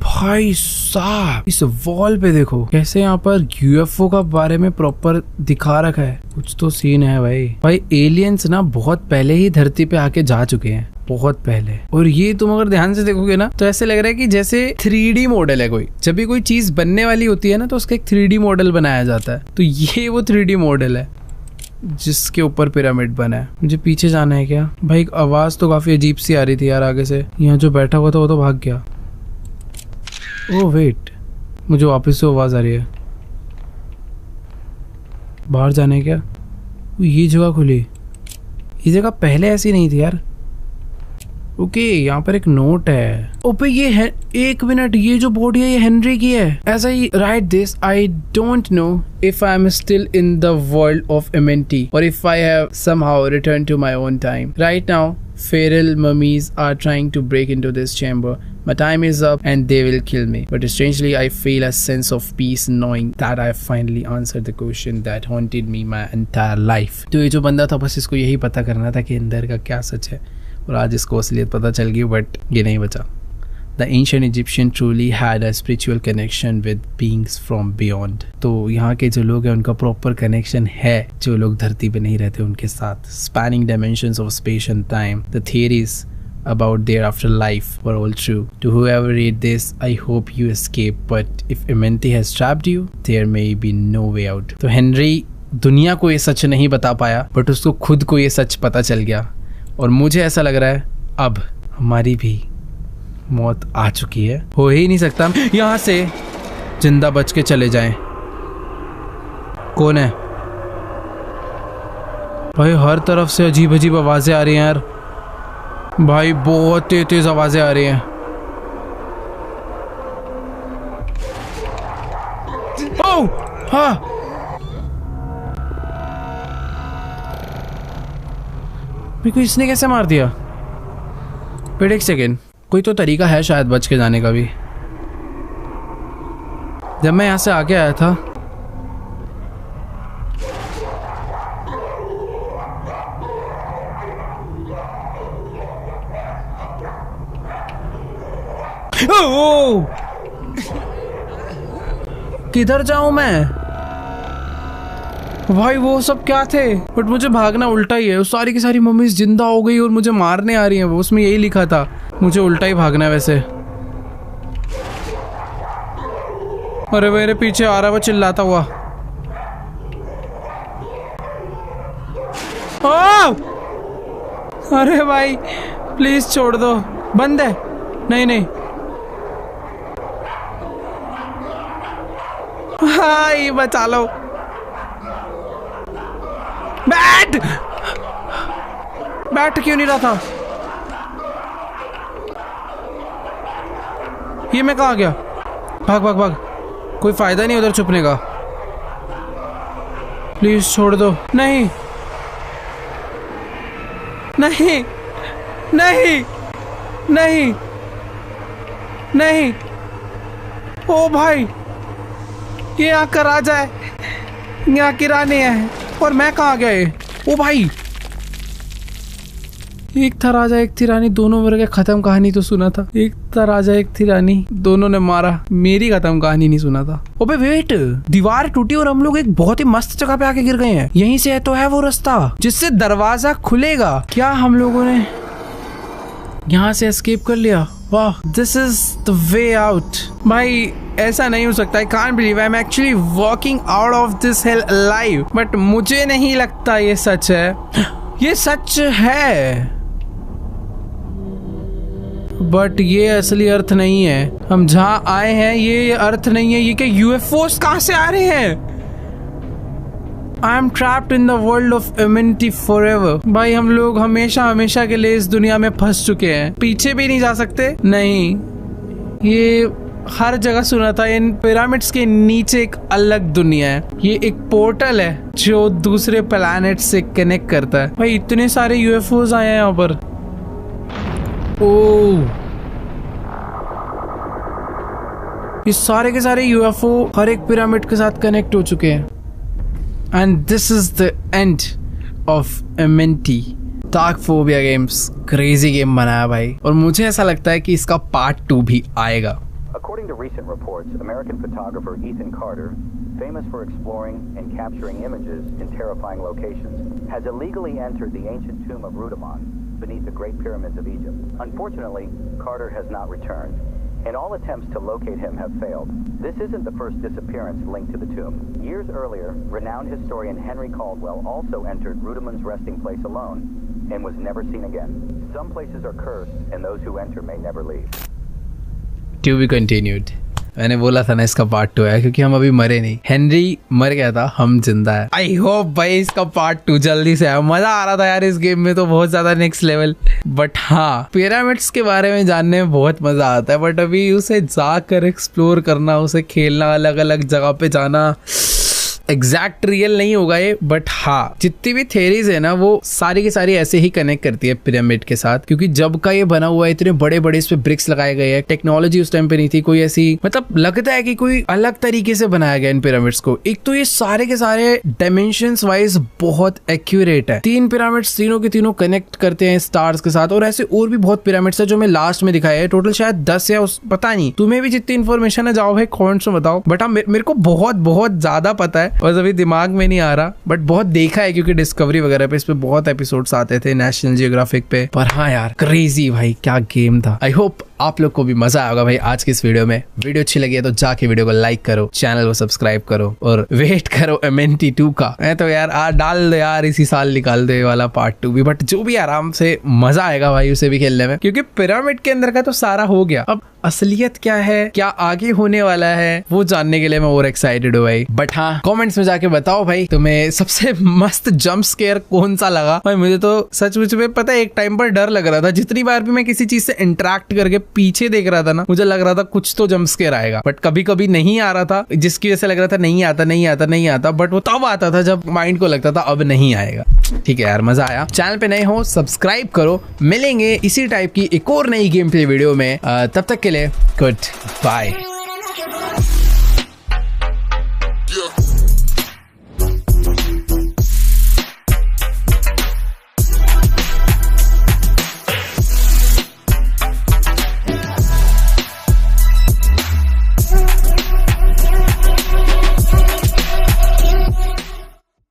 भाई साहब इस वॉल पे देखो कैसे यहाँ पर यूएफओ का बारे में प्रॉपर दिखा रखा है। कुछ तो सीन है भाई एलियंस ना बहुत पहले ही धरती पे आके जा चुके हैं, बहुत पहले। और ये तुम अगर ध्यान से देखोगे ना तो ऐसे लग रहा है कि जैसे 3D मॉडल है कोई। जब भी कोई चीज बनने वाली होती है ना तो उसका एक 3D मॉडल बनाया जाता है। तो ये वो 3D मॉडल है जिसके ऊपर पिरामिड बना है। मुझे पीछे जाना है क्या? भाई एक आवाज तो काफी अजीब सी आ रही थी यार आगे से। यहाँ जो बैठा हुआ था वो तो भाग गया। ओह वेट, मुझे वापस से आवाज आ रही है। बाहर जाना है क्या? ये जगह खुली, ये जगह पहले ऐसी नहीं थी यार। ओके यहाँ पर एक नोट है। ओपे ये है, 1 मिनट, ये जो बॉडी है ये हेनरी की है। ऐसा ही write this, I don't know if I am still in the world of MNT or if I have somehow returned to my own time. Right now, feral mummies are trying to break into this chamber. My time is up and they will kill me. But strangely, I feel a sense of peace knowing that I finally answered the question that haunted me my entire life. तो ये जो बंदा था बस इसको यही पता करना था कि अंदर का क्या सच है, और आज इसको असलियत पता चल गई, बट ये नहीं बचा। The ancient Egyptian truly had a spiritual connection with beings from beyond. तो यहाँ के जो लोग हैं उनका प्रॉपर कनेक्शन है जो लोग धरती पे नहीं रहते उनके साथ। Spanning dimensions of space and time. The theories about their afterlife were all true. To whoever read this, I hope you escape. But if Amenti has trapped you, there may be no way out. तो Henry दुनिया को ये सच नहीं बता पाया, but उसको खुद को ये सच पता चल गया। और मुझे ऐसा लग रहा है अब हमारी भी मौत आ चुकी है। हो ही नहीं सकता यहाँ से जिंदा बच के चले जाएं। कौन है भाई? हर तरफ से अजीब अजीब आवाजें आ रही हैं यार भाई, बहुत तेज तेज आवाजें आ रही हैं। ओह हाँ, मेरे को इसने कैसे मार दिया? वेट एक सेकेंड, कोई तो तरीका है शायद बच के जाने का भी। जब मैं यहाँ से आगे आया था किधर जाऊं मैं भाई? वो सब क्या थे? बट मुझे भागना उल्टा ही है। सारी की सारी मम्मीज जिंदा हो गई और मुझे मारने आ रही हैं। वो उसमें यही लिखा था, मुझे उल्टा ही भागना है वैसे। अरे मेरे पीछे आ रहा है वो चिल्लाता हुआ। अरे भाई प्लीज छोड़ दो, बंद है। नहीं हाय बचा लो। बैठ क्यों नहीं रहा था? ये मैं कहाँ गया? भाग, कोई फायदा नहीं उधर छुपने का। प्लीज छोड़ दो। नहीं ओ भाई, ये यहाँ का राजा है, यहाँ की रानी है, और मैं कहाँ गए? ओ भाई, एक था राजा एक थी रानी, दोनों मर गए। खत्म कहानी तो सुना था। एक था राजा एक थी रानी, दोनों ने मारा। मेरी खत्म कहानी नहीं सुना था। ओबे वेट, दीवार टूटी और हम लोग एक बहुत ही मस्त जगह पे आके गिर गए हैं। यहीं से तो है वो रास्ता जिससे दरवाजा खुलेगा। क्या हम लोगों ने यहाँ से एस्केप कर लिया? वाह, this is the way out. भाई ऐसा नहीं हो सकता। I can't believe I am actually walking out of this hello alive. But मुझे नहीं लगता ये सच है। ये सच है, बट ये असली अर्थ नहीं है। हम जहाँ आए हैं ये अर्थ नहीं है। ये क्या यूएफओस कहाँ से आ रहे हैं? I am trapped in the world of immunity forever. भाई हम लोग हमेशा हमेशा के लिए इस दुनिया में फंस चुके हैं। पीछे भी नहीं जा सकते। नहीं, ये हर जगह सुना था। इन पिरामिड्स के नीचे एक अलग दुनिया है। ये एक पोर्टल है जो दूसरे प्लैनेट से कनेक्ट करता है। भाई इतने सारे यूएफओस आए हैं यहाँ पर। ओह, ये सारे के सारे यूएफओ हर एक पिरामिड के साथ कनेक्ट हो चुके हैं। And this is the end of Amenti. Dark phobia games crazy game बनाया भाई, और मुझे ऐसा लगता है कि इसका पार्ट 2 भी आएगा। According to recent reports, American photographer Ethan Carter, famous for exploring and capturing images in terrifying locations, has illegally entered the ancient tomb of Rudimon beneath the Great Pyramids of Egypt. Unfortunately, Carter has not returned, and all attempts to locate him have failed. This isn't the first disappearance linked to the tomb. Years earlier, renowned historian Henry Caldwell also entered Rudimon's resting place alone and was never seen again. Some places are cursed, and those who enter may never leave. To be continued। मैंने बोला था ना इसका part 2 है, क्योंकि हम अभी मरे नहीं। हेनरी मर गया था, हम जिंदा है। आई होप भाई इसका पार्ट 2 जल्दी से आया। मजा आ रहा था यार इस गेम में तो बहुत ज्यादा, नेक्स्ट लेवल। बट हाँ, पिरामिड्स के बारे में जानने में बहुत मजा आता है, बट अभी उसे जाकर एक्सप्लोर करना, उसे खेलना, अलग अलग जगह पे जाना, एग्जैक्ट रियल नहीं होगा ये। बट हाँ, जितनी भी थेरीज है ना वो सारी की सारी ऐसे ही कनेक्ट करती है पिरामिड के साथ, क्योंकि जब का ये बना हुआ है, इतने बड़े बड़े इस पे ब्रिक्स लगाए गए हैं। टेक्नोलॉजी उस टाइम पे नहीं थी कोई ऐसी, मतलब लगता है कि कोई अलग तरीके से बनाया गया इन पिरामिड्स को। एक तो ये सारे के सारे डायमेंशंस वाइज बहुत एक्यूरेट है। 3 पिरामिड्स तीनों के तीनों कनेक्ट करते हैं स्टार्स के साथ, और ऐसे और भी बहुत पिरामिड्स है जो मैं लास्ट में दिखाया है। टोटल शायद 10 या पता नहीं। तुम्हें भी जितनी इन्फॉर्मेशन है जाओ भाई कमेंट्स में बताओ। बट हाँ, मेरे को बहुत बहुत ज्यादा पता है, बस अभी दिमाग में नहीं आ रहा। बट बहुत देखा है क्योंकि डिस्कवरी वगैरह पे इस पे बहुत एपिसोड्स आते थे, नेशनल जियोग्राफिक पे। पर हाँ यार, क्रेजी भाई, क्या गेम था। आई होप आप लोग को भी मजा आएगा भाई आज की इस वीडियो में। वीडियो अच्छी लगी है तो जाके वीडियो को लाइक करो, चैनल को सब्सक्राइब करो, और वेट करो एमेंटी 2 का। मैं तो यार डाल दे यार, इसी साल निकाल दे वाला पार्ट 2 भी। बट जो भी आराम से मजा आएगा भाई उसे भी खेलने में, क्योंकि पिरामिड के अंदर का तो सारा हो गया। अब असलियत क्या है, क्या आगे होने वाला है, वो जानने के लिए मैं और एक्साइटेड हूँ भाई। बट हाँ, कमेंट्स में जाके बताओ भाई तुम्हें सबसे मस्त जंप स्केयर कौन सा लगा। भाई मुझे तो सचमुच में पता है, एक टाइम पर डर लग रहा था। जितनी बार भी मैं किसी चीज से इंटरेक्ट करके पीछे देख रहा था ना, मुझे लग रहा था कुछ तो जंप स्केयर आएगा। बट कभी कभी नहीं आ रहा था, जिसकी वजह से लग रहा था नहीं आता नहीं आता नहीं आता। बट वो तब आता था जब माइंड को लगता था अब नहीं आएगा। ठीक है यार, मजा आया। चैनल पे नए हो सब्सक्राइब करो। मिलेंगे इसी टाइप की एक और नई गेम प्ले वीडियो में। तब तक के लिए गुड बाय।